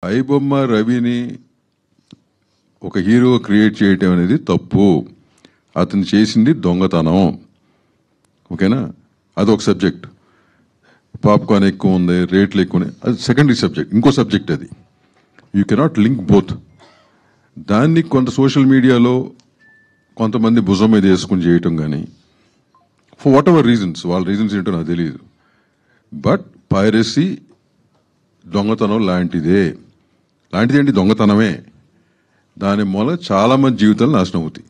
ఐబొమ్మ రవిని ఒక hero create చేయటం అనేది తప్పు. అతను చేసింది దొంగతనం. ఓకేనా? అదొక సబ్జెక్ట్. పాప్కార్న్ ఎక్కువ ఉంది, రేట్లు ఎక్కువ ఉన్నాయి, అది సెకండరీ సబ్జెక్ట్. ఇంకో సబ్జెక్ట్ అది. You cannot link both. దాన్ని కొంత సోషల్ మీడియాలో కొంతమంది భుజం మీద వేసుకుని చేయటం కానీ, ఫర్ వాట్ ఎవర్ రీజన్స్, వాళ్ళ రీజన్స్ ఏంటో నాకు తెలియదు. బట్ పైరసీ దొంగతనం లాంటిదే. లాంటిదేంటి? దొంగతనమే. దాని మూల చాలా మంది జీవితాలు నాశనం అవుతాయి.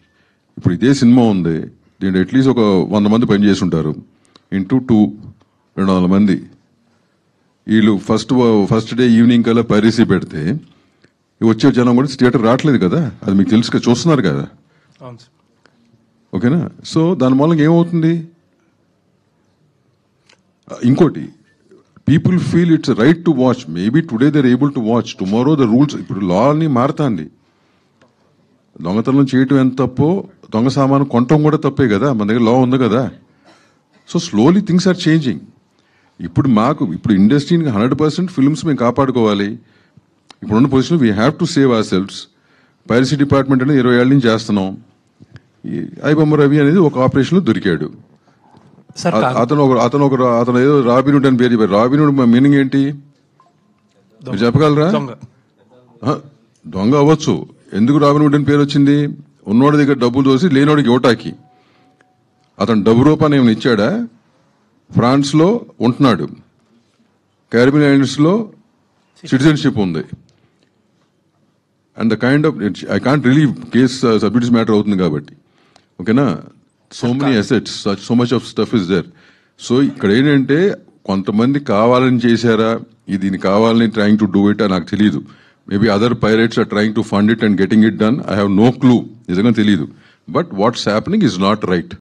ఇప్పుడు ఇదే సినిమా ఉంది, దీంట్లో అట్లీస్ట్ ఒక 100 మంది పనిచేసి ఉంటారు. ఇంటూ 200 మంది. వీళ్ళు ఫస్ట్ డే ఈవినింగ్ కల్లా పైరసీ పెడితే వచ్చే జనం కూడా థియేటర్ రావట్లేదు కదా. అది మీకు తెలుసు, చూస్తున్నారు కదా. ఓకేనా? సో దాని మూలంగా ఏమవుతుంది? ఇంకోటి, people feel it's right to watch. Maybe today they are able to watch, tomorrow the rules. ఇప్పుడు లా అని మారుతుంది. దొంగతనం చేయటం ఎంత తప్పో, దొంగ సామాను కొనటం కూడా తప్పే కదా. మన దగ్గర లా ఉంది కదా. So slowly things are changing. ఇప్పుడు ఇండస్ట్రీని 100% ఫిల్మ్స్ మేము కాపాడుకోవాలి. ఇప్పుడున్న position we have to save ourselves. Piracy department అనేది 20 ఏళ్ళ నుంచి చేస్తున్నాం. ఐబొమ్మ రవి అనేది ఒక ఆపరేషన్లో దొరికాడు. అతను ఏదో రాబిన్హుడ్ అని పేరు చెప్పారు. రాబిన్హుడ్ మీనింగ్ ఏంటి మీరు చెప్పగలరా? దొంగ అవ్వచ్చు. ఎందుకు రాబిన్హుడ్ అని పేరు వచ్చింది? ఉన్నోడి దగ్గర డబ్బులు దోసి లేనోడికి ఇవ్వటానికి. అతను డబ్బు రూపాన్ని ఏమైనా ఇచ్చాడా? ఫ్రాన్స్ లో ఉంటున్నాడు, క్యారిబియన్ ఐలాండ్స్ లో సిటిజన్షిప్ ఉంది. And the kind of, I can't relieve case subjects matter అవుతుంది కాబట్టి. ఓకేనా? So many assets, so much of stuff is there. సో ఇక్కడ ఏంటంటే కొంతమంది కావాలని చేశారా, దీన్ని కావాలని ట్రయింగ్ టు డూ ఇట్ అని నాకు తెలియదు. Maybe other pirates are trying to fund it and getting it done. I have no clue. నిజంగా తెలియదు. But what's happening is not right.